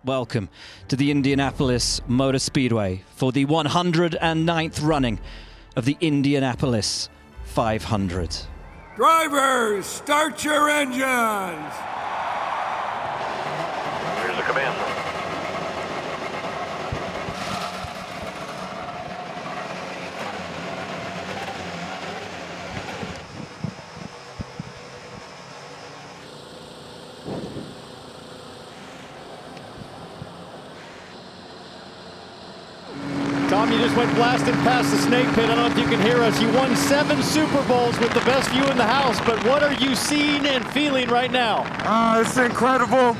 Welcome to the Indianapolis Motor Speedway for the 109th running of the Indianapolis 500. Drivers, start your engines! Here's the command. Tom, you just went blasting past the snake pit. I don't know if you can hear us. You won 7 Super Bowls with the best view in the house, but what are you seeing and feeling right now? It's incredible.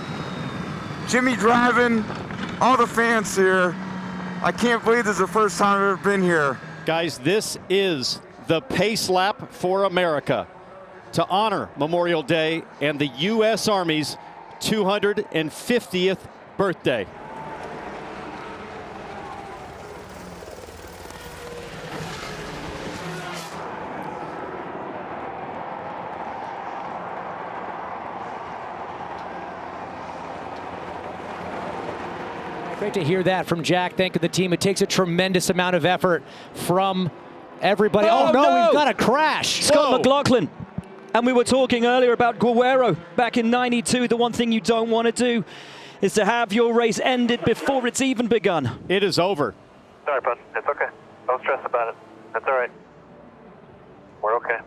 Jimmy driving, all the fans here. I can't believe this is the first time I've ever been here. Guys, this is the pace lap for America to honor Memorial Day and the U.S. Army's 250th birthday. Great to hear that from Jack. Thanking the team. It takes a tremendous amount of effort from everybody. Oh, no, we've got a crash. Scott McLaughlin. And we were talking earlier about Guerrero back in '92. The one thing you don't want to do is to have your race ended before it's even begun. It is over. Sorry, bud. It's okay. Don't stress about it. That's all right. We're okay.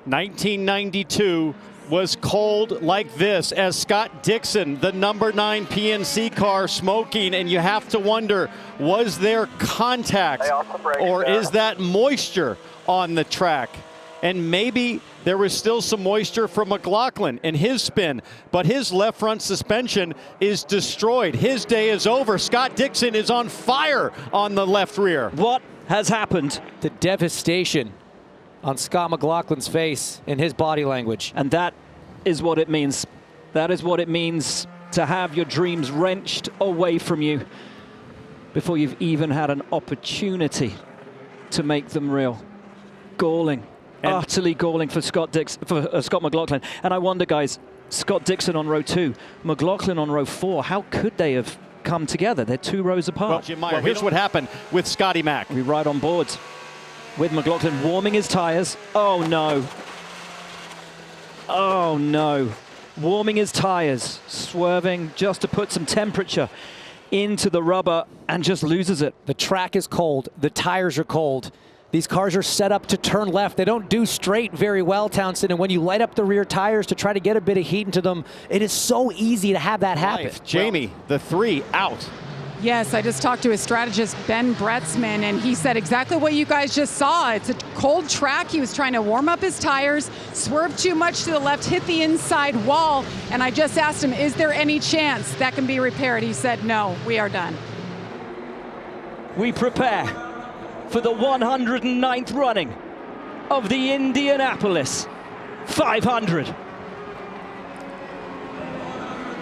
1992 was cold like this as Scott Dixon, the number 9 PNC car, smoking, and you have to wonder, was there contact or is that moisture on the track? And maybe there was still some moisture from McLaughlin in his spin, but his left front suspension is destroyed. His day is over. Scott Dixon is on fire on the left rear. What has happened? The devastation on Scott McLaughlin's face and his body language. And that is what it means. That is what it means to have your dreams wrenched away from you before you've even had an opportunity to make them real. Galling, utterly galling for Scott McLaughlin. And I wonder, guys, Scott Dixon on row 2, McLaughlin on row 4, how could they have come together? They're 2 rows apart. Well, Jim Meyer, here's what happened with Scotty Mack. We ride on board with McLaughlin warming his tires. Oh no. Oh no. Warming his tires, swerving just to put some temperature into the rubber and just loses it. The track is cold. The tires are cold. These cars are set up to turn left. They don't do straight very well, Townsend. And when you light up the rear tires to try to get a bit of heat into them, it is so easy to have that happen. Jamie, the 3 out. Yes, I just talked to his strategist, Ben Bretzman, and he said exactly what you guys just saw. It's a cold track. He was trying to warm up his tires, swerved too much to the left, hit the inside wall, and I just asked him, is there any chance that can be repaired? He said, no, we are done. We prepare for the 109th running of the Indianapolis 500.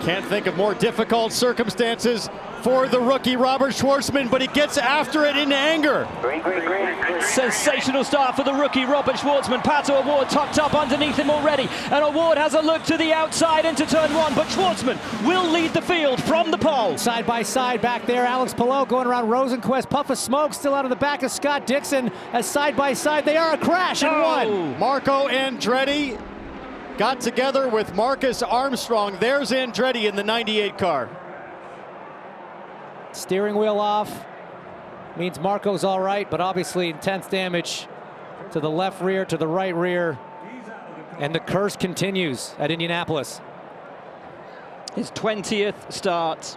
Can't think of more difficult circumstances for the rookie Robert Schwartzman, but he gets after it in anger. Sensational start for the rookie Robert Schwartzman. Pato O'Ward tucked up underneath him already, and O'Ward has a look to the outside into turn 1, but Schwartzman will lead the field from the pole. Side by side back there, Alex Palou going around Rosenquist. Puff of smoke still out of the back of Scott Dixon as side by side they are a crash in one. Marco Andretti got together with Marcus Armstrong. There's Andretti in the 98 car. Steering wheel off means Marco's all right, but obviously intense damage to the left rear, to the right rear, and the curse continues at Indianapolis. His 20th start,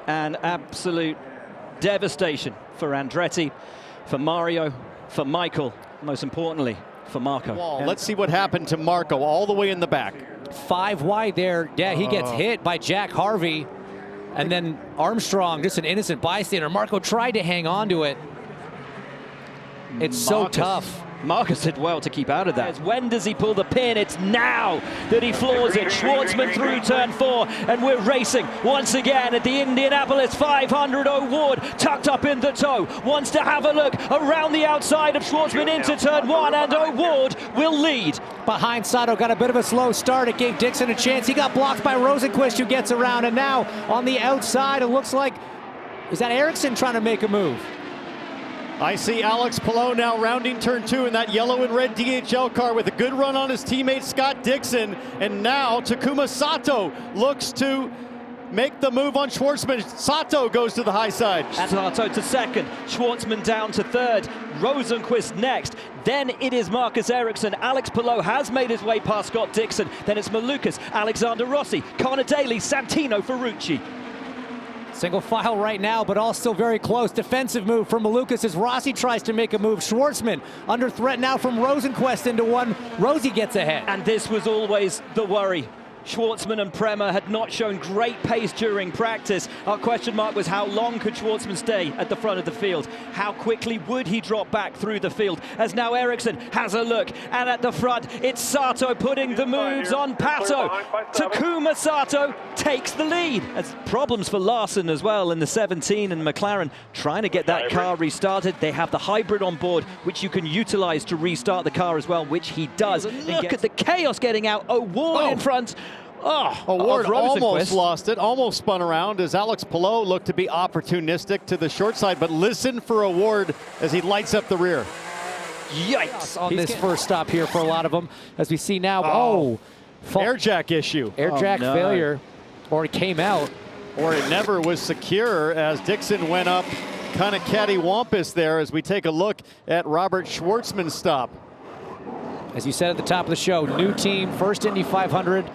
and absolute devastation for Andretti, for Mario, for Michael, most importantly, for Marco. Let's see what happened to Marco all the way in the back. 5 wide there. Yeah, he gets hit by Jack Harvey. And then Armstrong, just an innocent bystander. Marco tried to hang on to it. It's so tough. Marcus did well to keep out of that. When does he pull the pin? It's now that he floors it. Schwartzman through turn 4, and we're racing once again at the Indianapolis 500. O'Ward tucked up in the toe, wants to have a look around the outside of Schwartzman into turn 1, and O'Ward will lead behind Sato. Got a bit of a slow start. It gave Dixon a chance. He got blocked by Rosenqvist, who gets around. And now on the outside, it looks like, is that Ericsson trying to make a move? I see Alex Palou now rounding turn 2 in that yellow and red DHL car with a good run on his teammate Scott Dixon. And now Takuma Sato looks to make the move on Schwartzman. Sato goes to the high side. Sato to second, Schwartzman down to third, Rosenqvist next. Then it is Marcus Ericsson. Alex Palou has made his way past Scott Dixon. Then it's Malukas, Alexander Rossi, Connor Daly, Santino Ferrucci. Single file right now, but all still very close. Defensive move from Malukas as Rossi tries to make a move. Schwartzman under threat now from Rosenqvist into one. Rosie gets ahead. And this was always the worry. Schwartzman and Prema had not shown great pace during practice. Our question mark was how long could Schwartzman stay at the front of the field? How quickly would he drop back through the field? As now Ericsson has a look, and at the front it's Sato putting the moves on Pato. Takuma Sato takes the lead. As problems for Larson as well in the 17, and McLaren trying to get that car restarted. They have the hybrid on board, which you can utilize to restart the car as well, which he does. Look at the chaos getting out. O'Ward in front. O'Ward almost lost it, almost spun around as Alex Palou looked to be opportunistic to the short side, but listen for O'Ward as he lights up the rear. Yikes on this first stop here for a lot of them, as we see now. Air jack issue. Air jack failure, or it came out. Or it never was secure as Dixon went up kind of cattywampus there as we take a look at Robert Schwartzman's stop. As you said at the top of the show, new team, first Indy 500.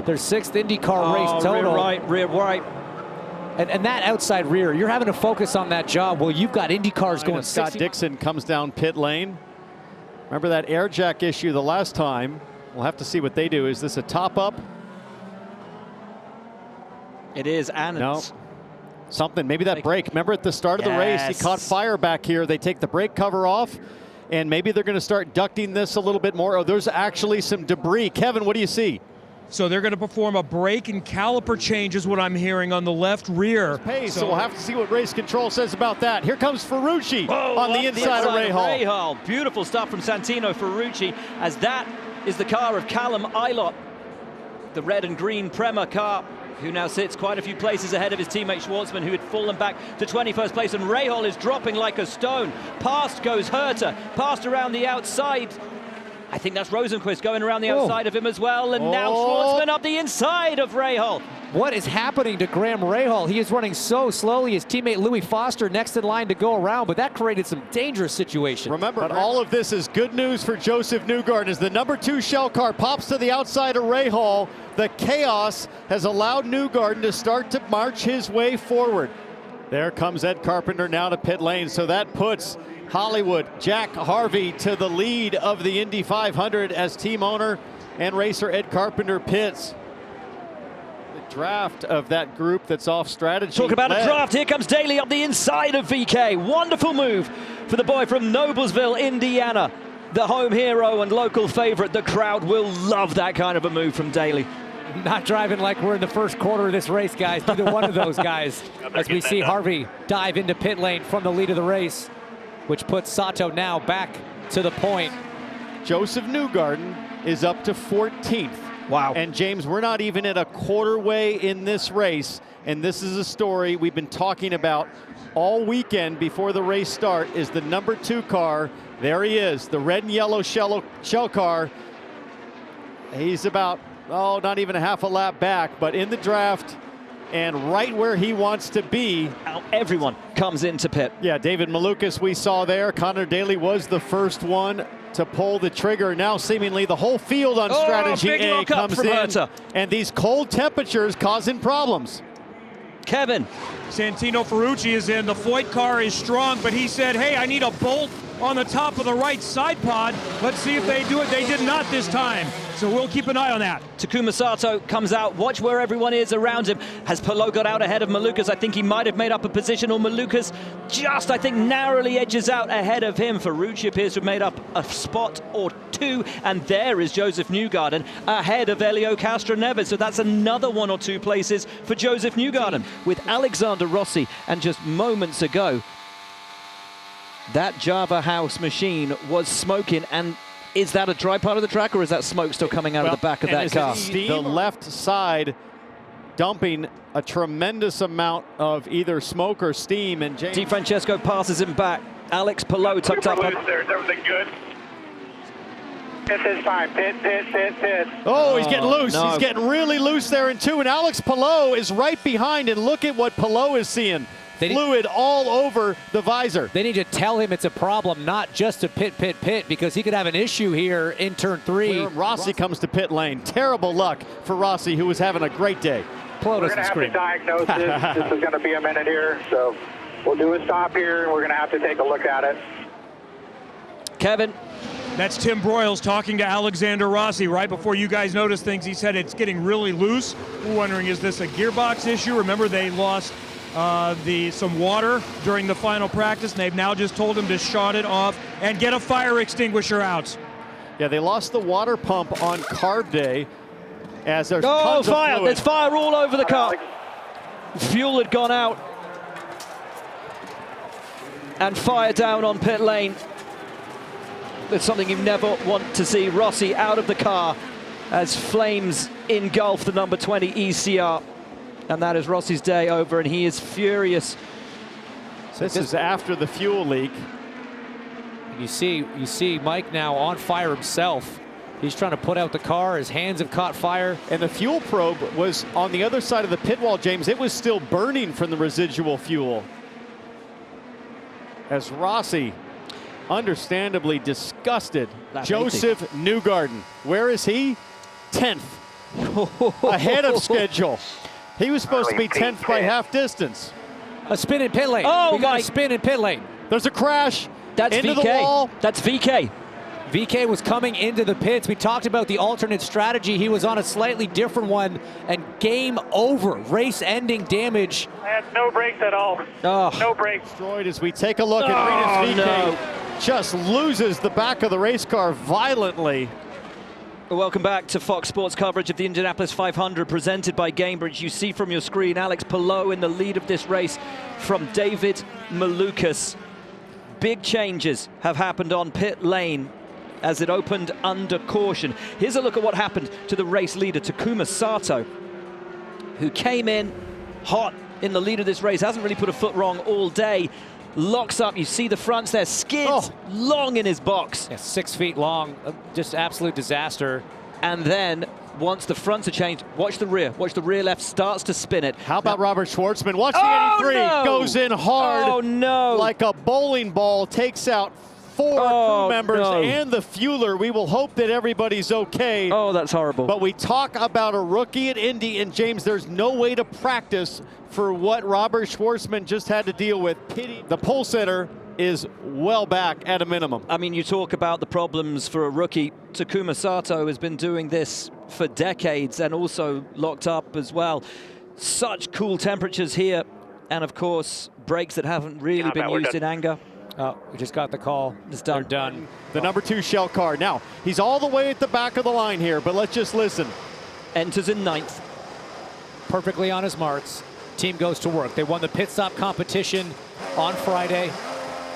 Their 6th IndyCar race total. Rear right. And that outside rear, you're having to focus on that job. Well, you've got IndyCars going 60. Scott Dixon comes down pit lane. Remember that air jack issue the last time. We'll have to see what they do. Is this a top up? It is, and no. Something, maybe that brake. Remember at the start of the race, he caught fire back here. They take the brake cover off, and maybe they're going to start ducting this a little bit more. Oh, there's actually some debris. Kevin, what do you see? So they're going to perform a brake and caliper change is what I'm hearing on the left rear. So we'll have to see what race control says about that. Here comes Ferrucci on the inside of Rahal. Beautiful stuff from Santino Ferrucci, as that is the car of Callum Ilott, the red and green Prema car, who now sits quite a few places ahead of his teammate Schwartzman, who had fallen back to 21st place, and Rahal is dropping like a stone. Past goes Herter, past around the outside. I think that's Rosenqvist going around the outside of him as well, and now Schwartzman up the inside of Rahal. What is happening to Graham Rahal? He is running so slowly. His teammate Louis Foster next in line to go around, but that created some dangerous situations. Remember, but all of this is good news for Joseph Newgarden as the number 2 shell car pops to the outside of Rahal. The chaos has allowed Newgarden to start to march his way forward. There comes Ed Carpenter now to pit lane, so that puts Hollywood Jack Harvey to the lead of the Indy 500 as team owner and racer Ed Carpenter pits. The draft of that group that's off strategy. Talk about a draft. Here comes Daly up the inside of VK. Wonderful move for the boy from Noblesville, Indiana. The home hero and local favorite. The crowd will love that kind of a move from Daly. Not driving like we're in the first quarter of this race, guys. Neither one of those guys. As we see Harvey dive into pit lane from the lead of the race, which puts Sato now back to the point. Joseph Newgarden is up to 14th. Wow. And James, we're not even at a quarter way in this race, and this is a story we've been talking about all weekend before the race start, is the number 2 car. There he is, the red and yellow shell car. He's about, not even a half a lap back, but in the draft and right where he wants to be. Now everyone comes into pit. Yeah, David Malukas we saw there. Connor Daly was the first one to pull the trigger. Now seemingly the whole field on strategy A comes in. Herter. And these cold temperatures causing problems. Kevin. Santino Ferrucci is in. The Foyt car is strong, but he said, hey, I need a bolt on the top of the right side pod. Let's see if they do it. They did not this time. So we'll keep an eye on that. Takuma Sato comes out. Watch where everyone is around him. Has Palou got out ahead of Malukas? I think he might have made up a position, or Malukas just, I think, narrowly edges out ahead of him. Ferrucci appears to have made up a spot or 2. And there is Joseph Newgarden ahead of Elio Castroneves. So that's another 1 or 2 places for Joseph Newgarden. With Alexander Rossi, and just moments ago, that Java House machine was smoking, and Is that a dry part of the track, or is that smoke still coming out of the back of that car? The left side dumping a tremendous amount of either smoke or steam, and James DiFrancesco passes him back. Alex Palou tucked up. There, is everything good? Pit is fine. Pit. Oh, he's getting loose. No. He's getting really loose there in 2, and Alex Palou is right behind, and look at what Palou is seeing. Fluid all over the visor. They need to tell him it's a problem, not just to pit, because he could have an issue here in turn 3. Rossi comes to pit lane. Terrible luck for Rossi, who was having a great day. We're going to have to diagnose this. This is going to be a minute here, so we'll do a stop here, and we're going to have to take a look at it. Kevin. That's Tim Broyles talking to Alexander Rossi right before you guys noticed things. He said it's getting really loose. We're wondering, is this a gearbox issue? Remember, they lost some water during the final practice, and they've now just told him to shut it off and get a fire extinguisher out. Yeah, they lost the water pump on carb day as there's Oh, tons of fire! fluid. There's fire all over the car. Fuel had gone out. And fire down on pit lane. It's something you never want to see. Rossi out of the car as flames engulf the number 20 ECR. And that is Rossi's day over, and he is furious. So this is after the fuel leak. You see Mike now on fire himself. He's trying to put out the car. His hands have caught fire. And the fuel probe was on the other side of the pit wall, James. It was still burning from the residual fuel. As Rossi, understandably disgusted. Joseph Newgarden, where is he? 10th. Ahead of schedule. He was supposed to be 10th by half distance. A spin in pit lane. Oh, we got a spin in pit lane. There's a crash. That's into VK. the wall. That's VK. VK was coming into the pits. We talked about the alternate strategy. He was on a slightly different one, and game over. Race-ending damage. I had no brakes at all. Oh. No brakes. Destroyed as we take a look at Venus VK. No. Just loses the back of the race car violently. Welcome back to Fox Sports coverage of the Indianapolis 500 presented by Gamebridge. You see from your screen Alex Palou in the lead of this race from David Malukas. Big changes have happened on pit lane as it opened under caution. Here's a look at what happened to the race leader, Takuma Sato, who came in hot in the lead of this race, hasn't really put a foot wrong all day. Locks up, you see the fronts there, skids long in his box. Yeah, 6 feet long, just absolute disaster. And then, once the fronts are changed, watch the rear left, starts to spin it. How about Robert Schwartzman? Watch the 83, goes in hard. Oh no! Like a bowling ball, takes out 4 crew members and the fueler. We will hope that everybody's okay. Oh, that's horrible. But we talk about a rookie at Indy, and James, there's no way to practice for what Robert Schwartzman just had to deal with. Pity. The Polesitter is well back at a minimum. I mean, you talk about the problems for a rookie. Takuma Sato has been doing this for decades and also locked up as well. Such cool temperatures here. And of course, brakes that haven't really been used in anger. Oh, we just got the call. It's done. They're done. The number 2 shell car. Now, he's all the way at the back of the line here, but let's just listen. Enters in 9th. Perfectly on his marks. Team goes to work. They won the pit stop competition on Friday.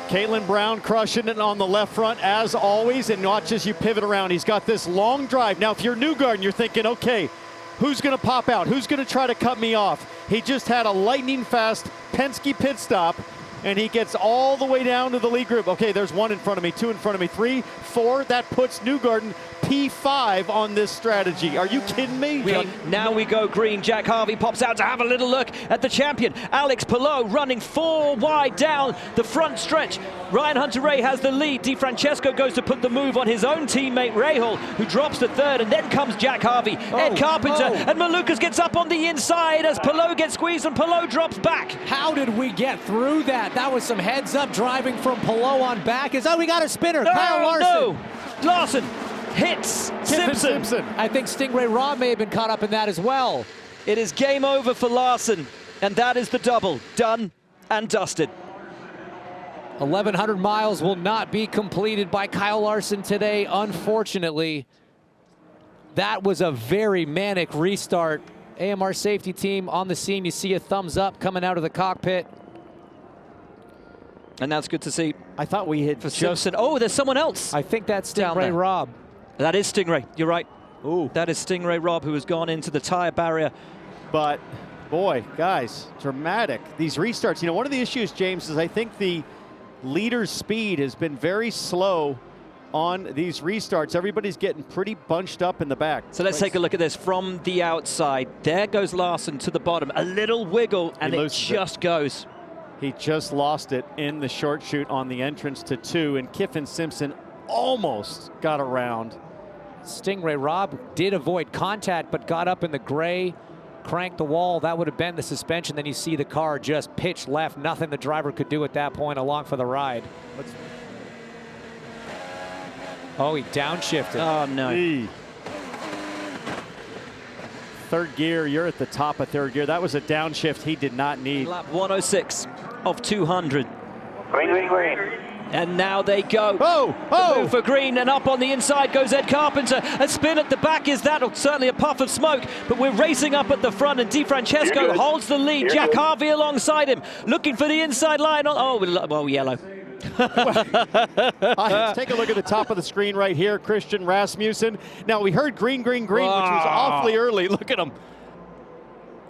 Caitlin Brown crushing it on the left front as always, and watch as you pivot around. He's got this long drive. Now, if you're Newgarden, you're thinking, okay, who's going to pop out? Who's going to try to cut me off? He just had a lightning fast Penske pit stop, and he gets all the way down to the lead group. Okay, there's 1 in front of me, 2 in front of me, 3, 4. That puts Newgarden P5 on this strategy. Are you kidding me? Now we go green. Jack Harvey pops out to have a little look at the champion. Alex Palou running 4 wide down the front stretch. Ryan Hunter-Reay has the lead. DiFrancesco goes to put the move on his own teammate Rahal, who drops to 3rd, and then comes Jack Harvey. Ed Carpenter, and Malukas gets up on the inside as Palou gets squeezed and Palou drops back. How did we get through that? That was some heads-up driving from Palou on back. We got a spinner. Kyle Larson. No. Larson hits Simpson. I think Stingray Robb may have been caught up in that as well. It is game over for Larson, and that is the double. Done and dusted. 1,100 miles will not be completed by Kyle Larson today, unfortunately. That was a very manic restart. AMR safety team on the scene. You see a thumbs up coming out of the cockpit. And that's good to see. I thought we had for Joseph. Oh, there's someone else. I think that's down there. Stingray Rob. That is Stingray. You're right. Ooh. That is Stingray Rob, who has gone into the tire barrier. But, boy, guys, dramatic. These restarts. You know, one of the issues, James, is I think the leader's speed has been very slow on these restarts. Everybody's getting pretty bunched up in the back. So let's take a look at this from the outside. There goes Larson to the bottom. A little wiggle, and it just goes. He just lost it in the short chute on the entrance to 2, and Kiffin Simpson almost got around. Stingray Rob did avoid contact, but got up in the gray, cranked the wall. That would have been the suspension. Then you see the car just pitch left. Nothing the driver could do at that point, along for the ride. Oh, he downshifted. Oh, no. Third gear, you're at the top of third gear. That was a downshift he did not need. Lap 106 of 200. Green, green, green. And now they go. Oh! Move for green, and up on the inside goes Ed Carpenter. A spin at the back is that, or certainly a puff of smoke, but we're racing up at the front, and DeFrancesco holds the lead. Jack Harvey alongside him, looking for the inside line. Oh, well, yellow. Let's take a look at the top of the screen right here, Christian Rasmussen. Now, we heard green, green, green, which was awfully early. Look at him.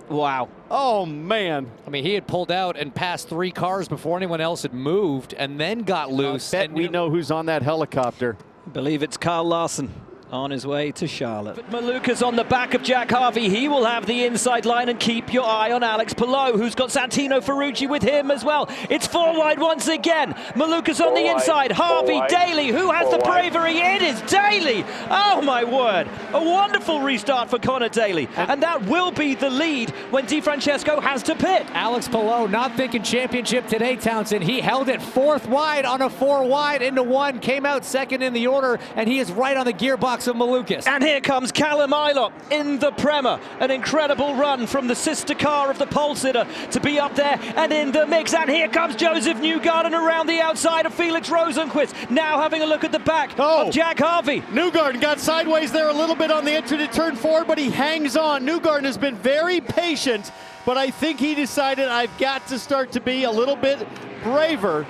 Wow. Oh, man. I mean, he had pulled out and passed 3 cars before anyone else had moved, and then got loose. I bet we know who's on that helicopter. I believe it's Kyle Larson on his way to Charlotte. But Maluka's on the back of Jack Harvey. He will have the inside line, and keep your eye on Alex Palou, who's got Santino Ferrucci with him as well. It's 4 wide once again. Maluka's on the inside. Harvey, Daly, who has the bravery? It is Daly. Oh, my word. A wonderful restart for Connor Daly. And that will be the lead when DeFrancesco has to pit. Alex Palou not thinking championship today, Townsend. He held it 4th wide on a 4 wide into 1, came out 2nd in the order, and he is right on the gearbox of Malukas. And here comes Callum Ilott in the Prema. An incredible run from the sister car of the Polesitter to be up there and in the mix. And here comes Joseph Newgarden around the outside of Felix Rosenqvist. Now having a look at the back of Jack Harvey. Newgarden got sideways there a little bit on the entry to turn 4, but he hangs on. Newgarden has been very patient, but I think he decided I've got to start to be a little bit braver.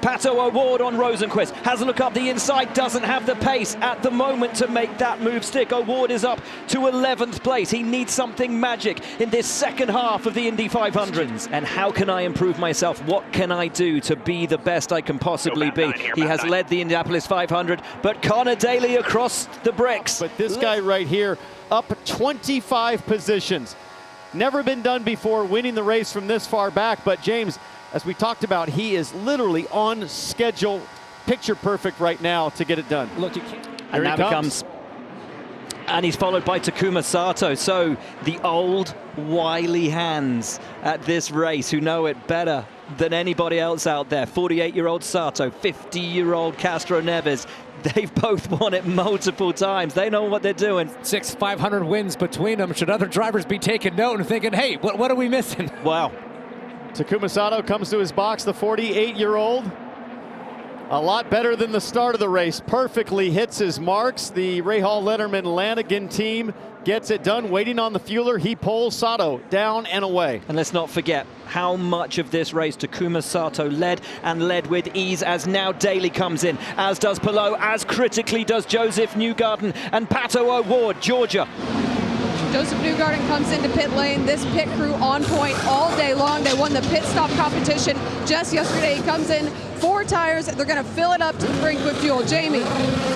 Pato O'Ward on Rosenqvist. Has a look up the inside, doesn't have the pace at the moment to make that move stick. O'Ward is up to 11th place. He needs something magic in this second half of the Indy 500s. And how can I improve myself? What can I do to be the best I can possibly be? He has led the Indianapolis 500, but Connor Daly across the bricks. But this guy right here, up 25 positions. Never been done before, winning the race from this far back. But James, as we talked about, he is literally on schedule, picture perfect right now to get it done. Look, you can't. And now he comes. And he's followed by Takuma Sato. So the old wily hands at this race who know it better than anybody else out there. 48-year-old Sato, 50-year-old Castro Neves. They've both won it multiple times. They know what they're doing. 6 500 wins between them. Should other drivers be taking note and thinking, hey, what are we missing? Wow. Takuma Sato comes to his box, the 48-year-old. A lot better than the start of the race. Perfectly hits his marks. The Rahal Letterman Lanigan team gets it done. Waiting on the fueler, he pulls Sato down and away. And let's not forget how much of this race Takuma Sato led, and led with ease, as now Daly comes in, as does Palou, as critically does Joseph Newgarden and Pato O'Ward, Georgia. Joseph Newgarden comes into pit lane. This pit crew on point all day long. They won the pit stop competition just yesterday. He comes in, 4 tires. They're going to fill it up to the brink with fuel. Jamie.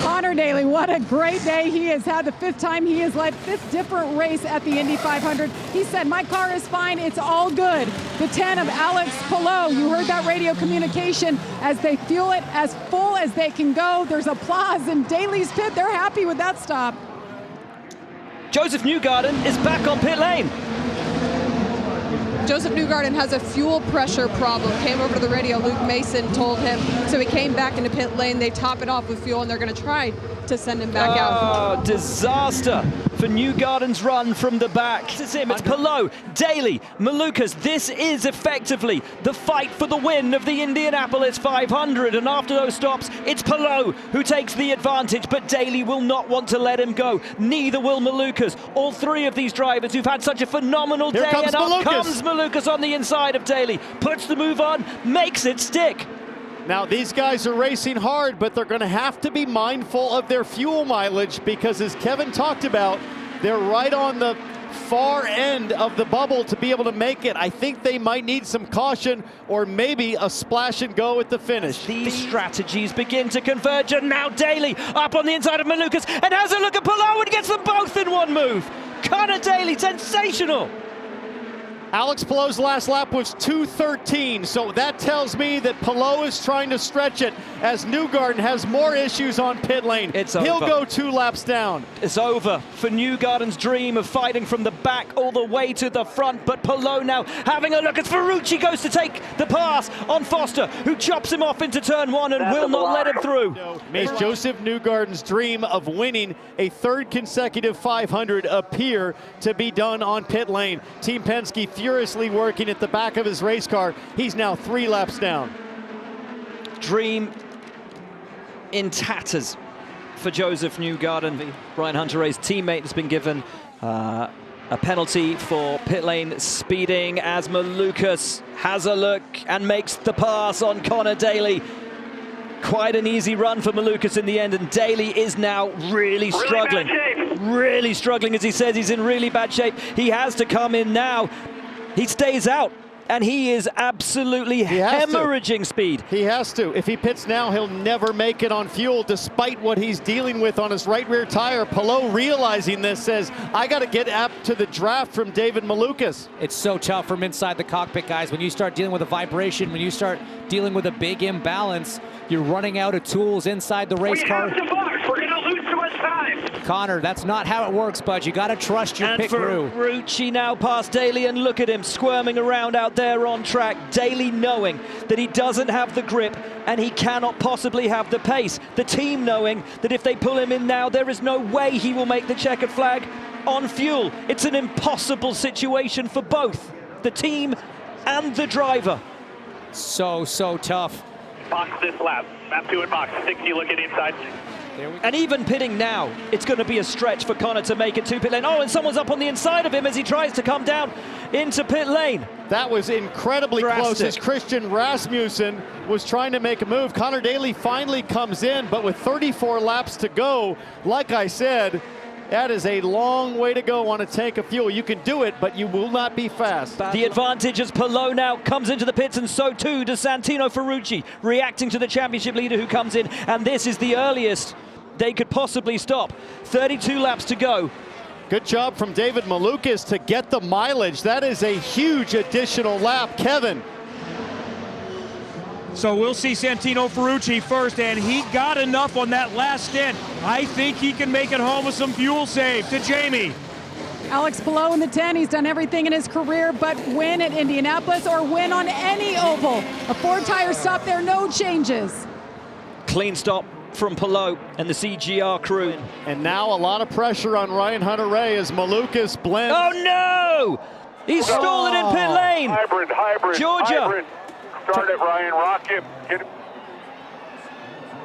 Connor Daly, what a great day he has had. The 5th time he has led 5th different race at the Indy 500. He said, my car is fine. It's all good. The 10 of Alex Palou. You heard that radio communication as they fuel it as full as they can go. There's applause in Daly's pit. They're happy with that stop. Joseph Newgarden is back on pit lane. Joseph Newgarden has a fuel pressure problem. Came over to the radio, Luke Mason told him. So he came back into pit lane. They top it off with fuel, and they're going to try to send him back out. Oh, disaster for Newgarden's run from the back. It's him, it's Palou, Daly, Malukas. This is effectively the fight for the win of the Indianapolis 500. And after those stops, it's Palou who takes the advantage, but Daly will not want to let him go. Neither will Malukas. All three of these drivers who've had such a phenomenal day. And up comes Malukas on the inside of Daly. Puts the move on, makes it stick. Now, these guys are racing hard, but they're going to have to be mindful of their fuel mileage because, as Kevin talked about, they're right on the far end of the bubble to be able to make it. I think they might need some caution or maybe a splash and go at the finish. These strategies begin to converge, and now Daly up on the inside of Malukas and has a look at Palou and gets them both in one move. Connor Daly, sensational. Alex Palou's last lap was 2:13, so that tells me that Palou is trying to stretch it as Newgarden has more issues on pit lane. He'll go 2 laps down. It's over for Newgarden's dream of fighting from the back all the way to the front, but Palou now having a look as Ferrucci goes to take the pass on Foster, who chops him off into turn 1 and will not let him through. Makes Joseph Newgarden's dream of winning a 3rd consecutive 500 appear to be done on pit lane. Team Penske furiously working at the back of his race car. He's now 3 laps down. Dream in tatters for Joseph Newgarden. Ryan Hunter-Reay's teammate has been given a penalty for pit lane speeding as Malukas has a look and makes the pass on Connor Daly. Quite an easy run for Malukas in the end, and Daly is now really struggling. Really struggling, as he says he's in really bad shape. He has to come in now. He stays out, and he is absolutely hemorrhaging speed. He has to. If he pits now, he'll never make it on fuel, despite what he's dealing with on his right rear tire. Palou, realizing this, says, I got to get up to the draft from David Malukas. It's so tough from inside the cockpit, guys. When you start dealing with a vibration, when you start dealing with a big imbalance, you're running out of tools inside the race car. We're going to lose too much time. Connor, that's not how it works, bud. You got to trust your pit crew. And Ferrucci now past Daly, and look at him squirming around out there on track. Daly knowing that he doesn't have the grip and he cannot possibly have the pace. The team knowing that if they pull him in now, there is no way he will make the checkered flag on fuel. It's an impossible situation for both the team and the driver. So tough. Box this lap. Lap 2 in box. 60 looking inside. And even pitting now, it's going to be a stretch for Connor to make it to pit lane. Oh, and someone's up on the inside of him as he tries to come down into pit lane. That was incredibly close as Christian Rasmussen was trying to make a move. Connor Daly finally comes in, but with 34 laps to go, like I said, that is a long way to go on a tank of fuel. You can do it, but you will not be fast. The advantage as Palou now comes into the pits, and so too does Santino Ferrucci, reacting to the championship leader who comes in, and this is the earliest they could possibly stop. 32 laps to go. Good job from David Malukas to get the mileage. That is a huge additional lap. Kevin. So we'll see Santino Ferrucci first, and he got enough on that last stint. I think he can make it home with some fuel save. To Jamie. Alex Palou in the 10, he's done everything in his career but win at Indianapolis or win on any oval. A 4-tire stop there, no changes. Clean stop from Palou and the CGR crew. And now a lot of pressure on Ryan Hunter-Reay as Malukas blends. Oh no! He's stolen in pit lane. Hybrid. Georgia. Hybrid. Start it, Ryan. Rock him. Get him.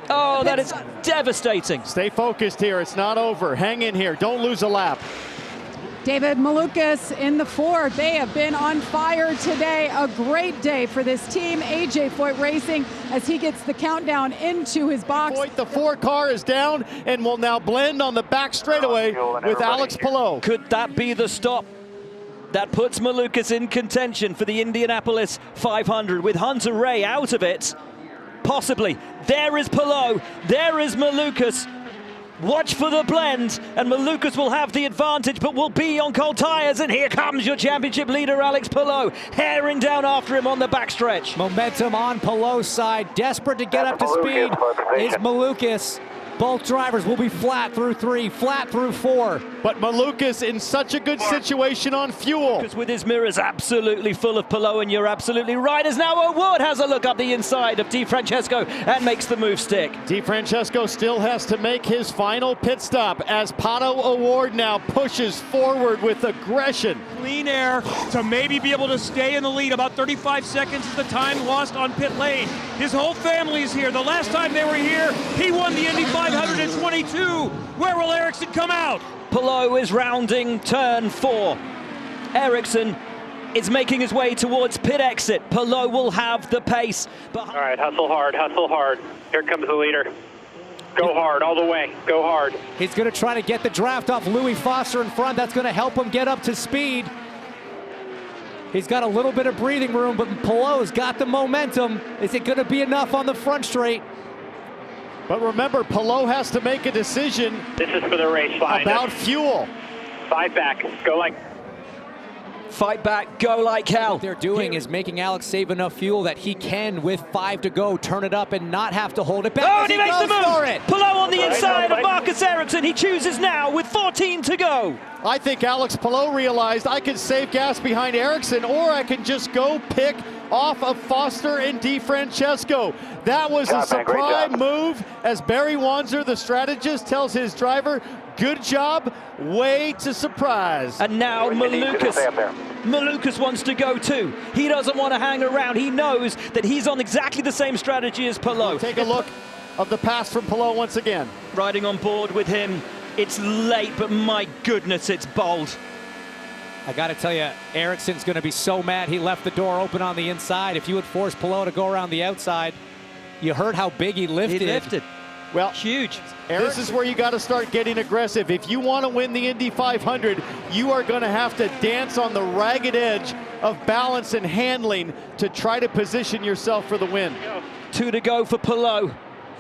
Oh, that is devastating. Stay focused here. It's not over. Hang in here. Don't lose a lap. David Malukas in the 4. They have been on fire today. A great day for this team. AJ Foyt Racing as he gets the countdown into his box. Foyt, the 4 car is down and will now blend on the back straightaway with Alex Palou. Could that be the stop that puts Malukas in contention for the Indianapolis 500 with Hunter-Reay out of it? Possibly. There is Palou. There is Malukas. Watch for the blend, and Malukas will have the advantage, but will be on cold tires. And here comes your championship leader, Alex Palou, herring down after him on the backstretch. Momentum on Palou's side, desperate to get up to speed is Malukas. Both drivers will be flat through 3, flat through 4. But Malukas in such a good situation on fuel. With his mirrors absolutely full of Palou, and you're absolutely right, as now O'Ward has a look up the inside of Di Francesco and makes the move stick. Di Francesco still has to make his final pit stop as Pato O'Ward now pushes forward with aggression. Clean air to maybe be able to stay in the lead. About 35 seconds is the time lost on pit lane. His whole family is here. The last time they were here, he won the Indy 522. Where will Ericsson come out? Palou is rounding turn 4. Ericsson is making his way towards pit exit. Palou will have the pace. All right, hustle hard, hustle hard. Here comes the leader. Go hard, all the way, go hard. He's going to try to get the draft off Louis Foster in front. That's going to help him get up to speed. He's got a little bit of breathing room, but Palou's got the momentum. Is it going to be enough on the front straight? But remember, Palou has to make a decision. This is for the race about fuel. Fight back, go like. Fight back, go like hell. What they're doing is making Alex save enough fuel that he can, with 5 to go, turn it up and not have to hold it back. Oh, and he makes the move. Palou on the inside of right. Marcus Ericsson. He chooses now with 14 to go. I think Alex Palou realized I could save gas behind Ericsson, or I can just go pick off of Foster and Di Francesco. That was a surprise move, as Barry Wanzer, the strategist, tells his driver, good job, way to surprise. And now Malukas wants to go too. He doesn't want to hang around. He knows that he's on exactly the same strategy as Palou. Take a look of the pass from Palou once again. Riding on board with him. It's late, but my goodness, it's bold. I got to tell you, Ericsson's going to be so mad he left the door open on the inside. If you would force Palou to go around the outside, you heard how big he lifted. He lifted. Well, huge. This is where you got to start getting aggressive. If you want to win the Indy 500, you are going to have to dance on the ragged edge of balance and handling to try to position yourself for the win. 2 to go for Palou.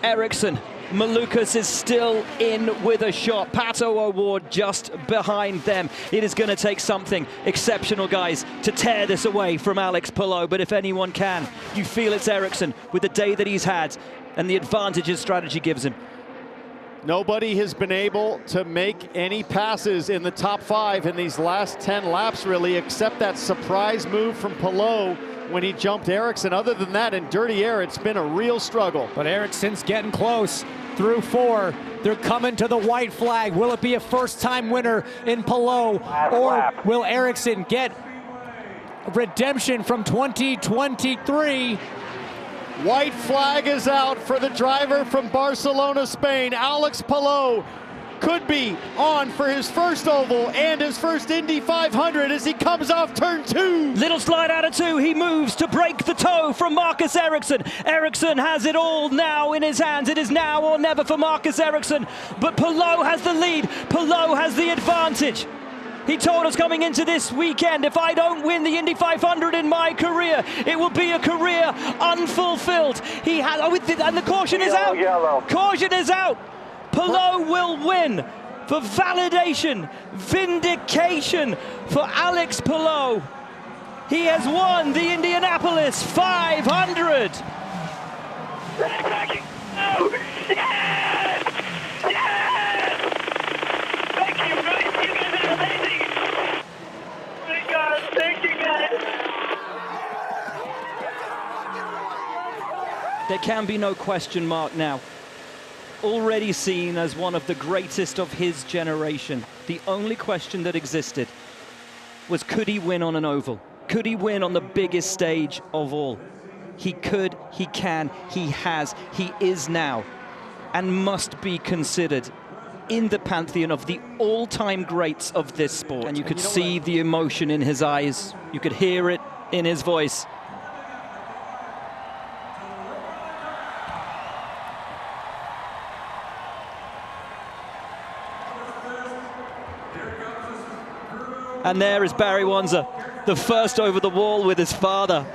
Ericsson. Malukas is still in with a shot. Pato O'Ward just behind them. It is going to take something exceptional, guys, to tear this away from Alex Palou. But if anyone can, you feel it's Ericsson with the day that he's had and the advantage his strategy gives him. Nobody has been able to make any passes in the top 5 in these last 10 laps, really, except that surprise move from Palou when he jumped Ericsson. Other than that, in dirty air, it's been a real struggle. But Ericsson's getting close through 4. They're coming to the white flag. Will it be a first-time winner in Palou, or will Ericsson get redemption from 2023? White flag is out for the driver from Barcelona, Spain. Alex Palou could be on for his first oval and his first Indy 500 as he comes off turn 2. Little slide out of 2. He moves to break the toe from Marcus Ericsson. Ericsson has it all now in his hands. It is now or never for Marcus Ericsson. But Palou has the lead. Palou has the advantage. He told us coming into this weekend, if I don't win the Indy 500 in my career, it will be a career unfulfilled. He has, and the caution is out. Caution is out. Palou will win for validation, vindication for Alex Palou. He has won the Indianapolis 500. Oh, yes! Yes! Thank you, guys. You guys are amazing. Oh my God, thank you, guys. There can be no question mark now. Already seen as one of the greatest of his generation. The only question that existed was, could he win on an oval? Could he win on the biggest stage of all? He could, he can, he has, he is now, and must be considered in the pantheon of the all-time greats of this sport. And you could see the emotion in his eyes. You could hear it in his voice. And there is Barry Wanzer, the first over the wall with his father.